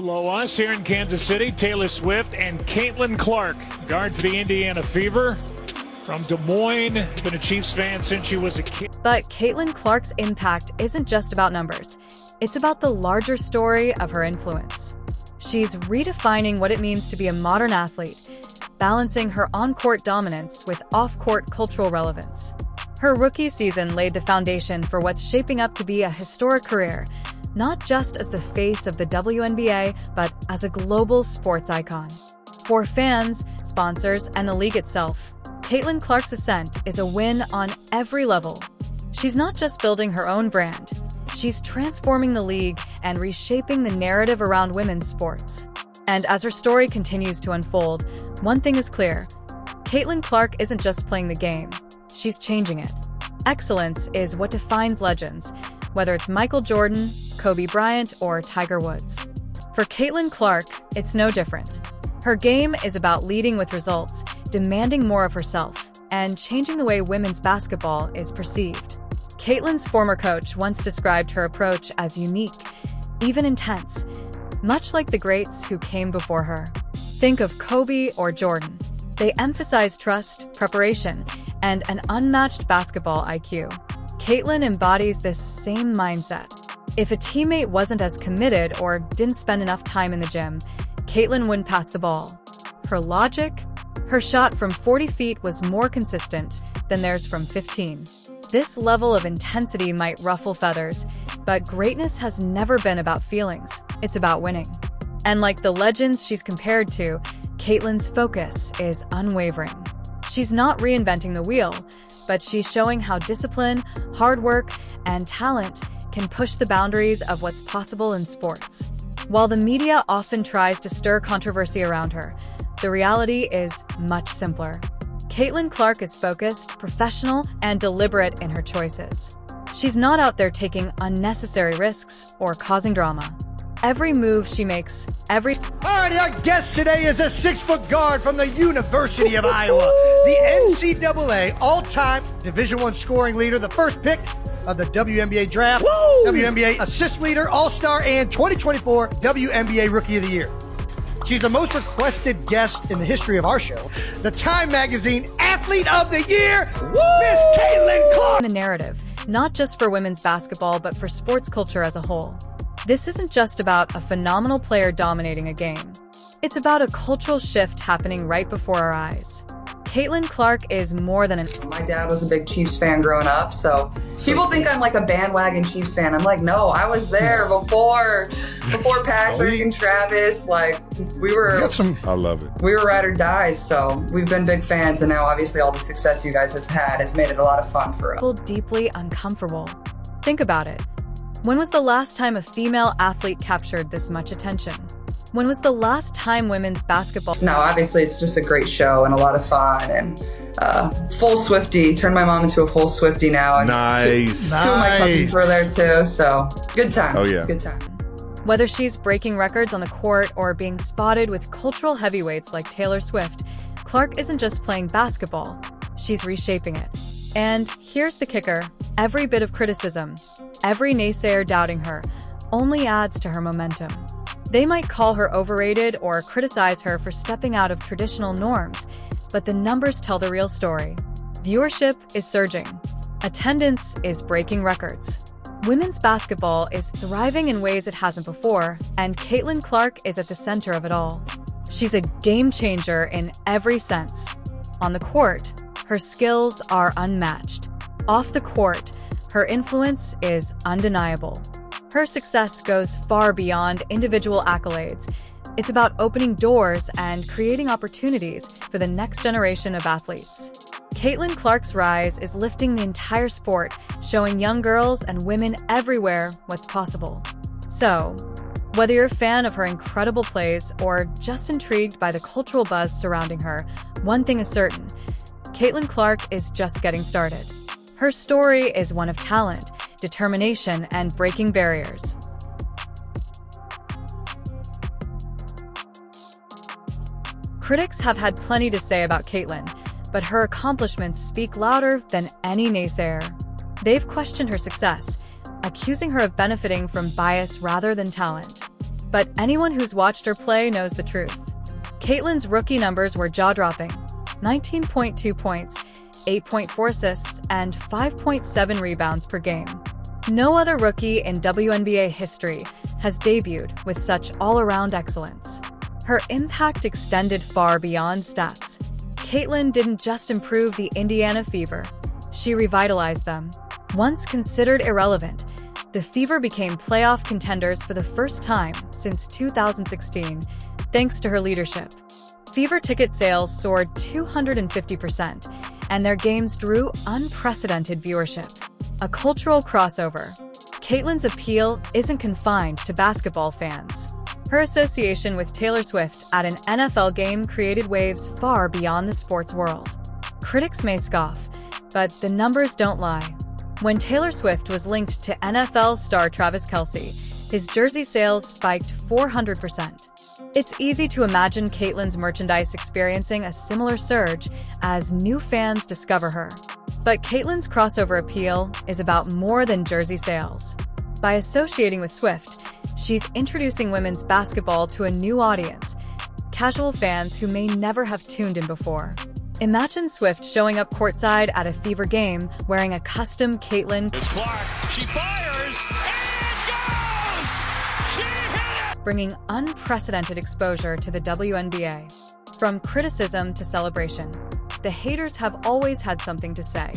Below us here in Kansas City, Taylor Swift and Caitlin Clark, guard for the Indiana Fever. From Des Moines, been a Chiefs fan since she was a kid. But Caitlin Clark's impact isn't just about numbers. It's about the larger story of her influence. She's redefining what it means to be a modern athlete, balancing her on-court dominance with off-court cultural relevance. Her rookie season laid the foundation for what's shaping up to be a historic career, not just as the face of the WNBA, but as a global sports icon. For fans, sponsors, and the league itself, Caitlin Clark's ascent is a win on every level. She's not just building her own brand, she's transforming the league and reshaping the narrative around women's sports. And as her story continues to unfold, one thing is clear: Caitlin Clark isn't just playing the game, she's changing it. Excellence is what defines legends, whether it's Michael Jordan, Kobe Bryant, or Tiger Woods. For Caitlin Clark, it's no different. Her game is about leading with results, demanding more of herself, and changing the way women's basketball is perceived. Caitlin's former coach once described her approach as unique, even intense, much like the greats who came before her. Think of Kobe or Jordan. They emphasize trust, preparation, and an unmatched basketball IQ. Caitlin embodies this same mindset. If a teammate wasn't as committed or didn't spend enough time in the gym, Caitlin wouldn't pass the ball. Her logic? Her shot from 40 feet was more consistent than theirs from 15. This level of intensity might ruffle feathers, but greatness has never been about feelings. It's about winning. And like the legends she's compared to, Caitlin's focus is unwavering. She's not reinventing the wheel, but she's showing how discipline, hard work, and talent can push the boundaries of what's possible in sports. While the media often tries to stir controversy around her, the reality is much simpler. Caitlin Clark is focused, professional, and deliberate in her choices. She's not out there taking unnecessary risks or causing drama. Every move she makes, Alrighty, our guest today is a 6-foot guard from the University of Iowa, the NCAA all-time Division I scoring leader, the first pick of the WNBA draft, WNBA assist leader, all-star, and 2024 WNBA Rookie of the Year. She's the most requested guest in the history of our show, the Time Magazine Athlete of the Year, Miss Caitlin Clark. The narrative, not just for women's basketball, but for sports culture as a whole. This isn't just about a phenomenal player dominating a game. It's about a cultural shift happening right before our eyes. Caitlin Clark is more than My dad was a big Chiefs fan growing up, so people think I'm like a bandwagon Chiefs fan. I'm like, no, I was there before Patrick and Travis. Like, I love it. We were ride or die, so we've been big fans, and now obviously all the success you guys have had has made it a lot of fun for us. Deeply uncomfortable. Think about it. When was the last time a female athlete captured this much attention? When was the last time women's basketball... No, obviously it's just a great show and a lot of fun, and full Swiftie. Turned my mom into a full Swiftie now. And Nice. Two of my cousins were there too, so good time. Oh, yeah. Good time. Whether she's breaking records on the court or being spotted with cultural heavyweights like Taylor Swift, Clark isn't just playing basketball, she's reshaping it. And here's the kicker: every bit of criticism, every naysayer doubting her, only adds to her momentum. They might call her overrated or criticize her for stepping out of traditional norms, but the numbers tell the real story. Viewership is surging. Attendance is breaking records. Women's basketball is thriving in ways it hasn't before, and Caitlin Clark is at the center of it all. She's a game changer in every sense. On the court, her skills are unmatched. Off the court, her influence is undeniable. Her success goes far beyond individual accolades. It's about opening doors and creating opportunities for the next generation of athletes. Caitlin Clark's rise is lifting the entire sport, showing young girls and women everywhere what's possible. So, whether you're a fan of her incredible plays or just intrigued by the cultural buzz surrounding her, one thing is certain: Caitlin Clark is just getting started. Her story is one of talent, determination, and breaking barriers. Critics have had plenty to say about Caitlin, but her accomplishments speak louder than any naysayer. They've questioned her success, accusing her of benefiting from bias rather than talent. But anyone who's watched her play knows the truth. Caitlyn's rookie numbers were jaw-dropping: 19.2 points, 8.4 assists, and 5.7 rebounds per game. No other rookie in WNBA history has debuted with such all-around excellence. Her impact extended far beyond stats. Caitlyn didn't just improve the Indiana Fever, she revitalized them. Once considered irrelevant, the Fever became playoff contenders for the first time since 2016, thanks to her leadership. Fever ticket sales soared 250%, and their games drew unprecedented viewership. A cultural crossover. Caitlyn's appeal isn't confined to basketball fans. Her association with Taylor Swift at an NFL game created waves far beyond the sports world. Critics may scoff, but the numbers don't lie. When Taylor Swift was linked to NFL star Travis Kelce, his jersey sales spiked 400%. It's easy to imagine Caitlyn's merchandise experiencing a similar surge as new fans discover her. But Caitlyn's crossover appeal is about more than jersey sales. By associating with Swift, she's introducing women's basketball to a new audience, casual fans who may never have tuned in before. Imagine Swift showing up courtside at a Fever game wearing a custom Caitlyn. It's Clark. She fires and goes! She hit it! Bringing unprecedented exposure to the WNBA. From criticism to celebration, the haters have always had something to say.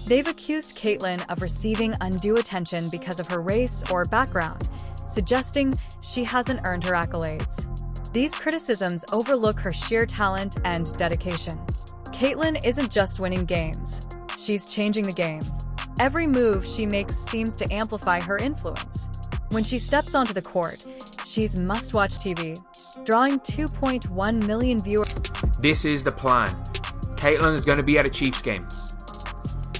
They've accused Caitlyn of receiving undue attention because of her race or background, suggesting she hasn't earned her accolades. These criticisms overlook her sheer talent and dedication. Caitlyn isn't just winning games, she's changing the game. Every move she makes seems to amplify her influence. When she steps onto the court, she's must-watch TV, drawing 2.1 million viewers. This is the plan. Caitlyn is going to be at a Chiefs game.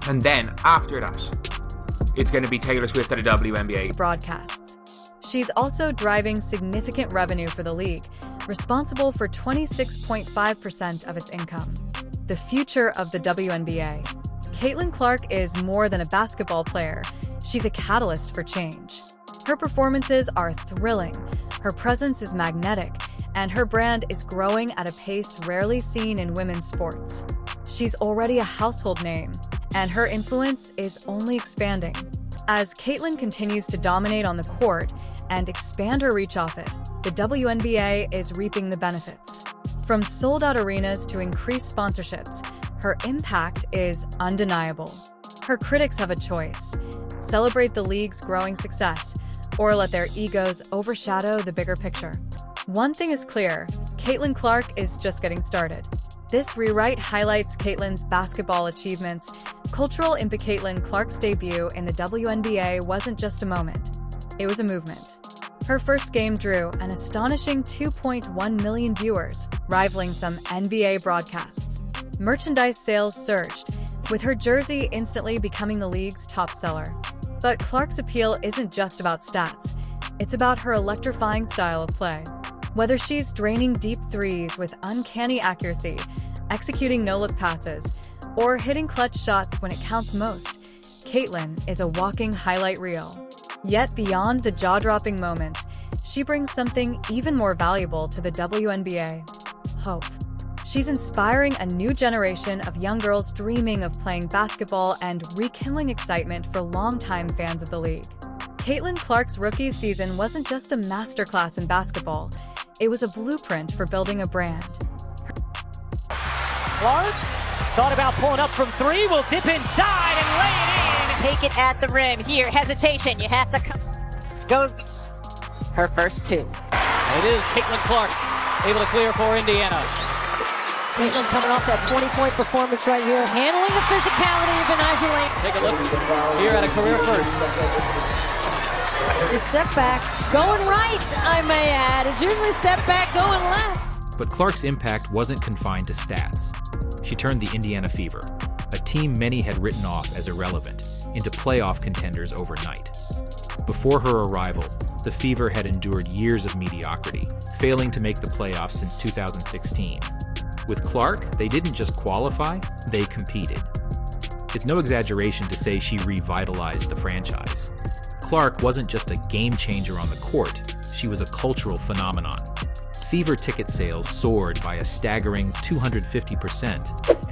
And then, after that, it's going to be Taylor Swift at a WNBA. Broadcasts. She's also driving significant revenue for the league, responsible for 26.5% of its income. The future of the WNBA. Caitlyn Clark is more than a basketball player. She's a catalyst for change. Her performances are thrilling, her presence is magnetic, and her brand is growing at a pace rarely seen in women's sports. She's already a household name, and her influence is only expanding. As Caitlyn continues to dominate on the court and expand her reach off it, the WNBA is reaping the benefits. From sold-out arenas to increased sponsorships, her impact is undeniable. Her critics have a choice: celebrate the league's growing success, or let their egos overshadow the bigger picture. One thing is clear: Caitlyn Clark is just getting started. This rewrite highlights Caitlyn's basketball achievements. Cultural impact. Caitlyn Clark's debut in the WNBA wasn't just a moment, it was a movement. Her first game drew an astonishing 2.1 million viewers, rivaling some NBA broadcasts. Merchandise sales surged, with her jersey instantly becoming the league's top seller. But Clark's appeal isn't just about stats, it's about her electrifying style of play. Whether she's draining deep threes with uncanny accuracy, executing no-look passes, or hitting clutch shots when it counts most, Caitlyn is a walking highlight reel. Yet beyond the jaw-dropping moments, she brings something even more valuable to the WNBA: hope. She's inspiring a new generation of young girls dreaming of playing basketball and rekindling excitement for longtime fans of the league. Caitlyn Clark's rookie season wasn't just a masterclass in basketball, it was a blueprint for building a brand. Clark thought about pulling up from three, will dip inside and lay it in. Take it at the rim. Here, hesitation. You have to go. Her first two. It is Caitlyn Clark able to clear for Indiana. Caitlyn coming off that 20-point performance right here, handling the physicality of Benaja Lane. Take a look here at a career first. The step back, going right, I may add. It's usually step back, going left. But Clark's impact wasn't confined to stats. She turned the Indiana Fever, a team many had written off as irrelevant, into playoff contenders overnight. Before her arrival, the Fever had endured years of mediocrity, failing to make the playoffs since 2016. With Clark, they didn't just qualify, they competed. It's no exaggeration to say she revitalized the franchise. Clark wasn't just a game changer on the court, she was a cultural phenomenon. Fever ticket sales soared by a staggering 250%, and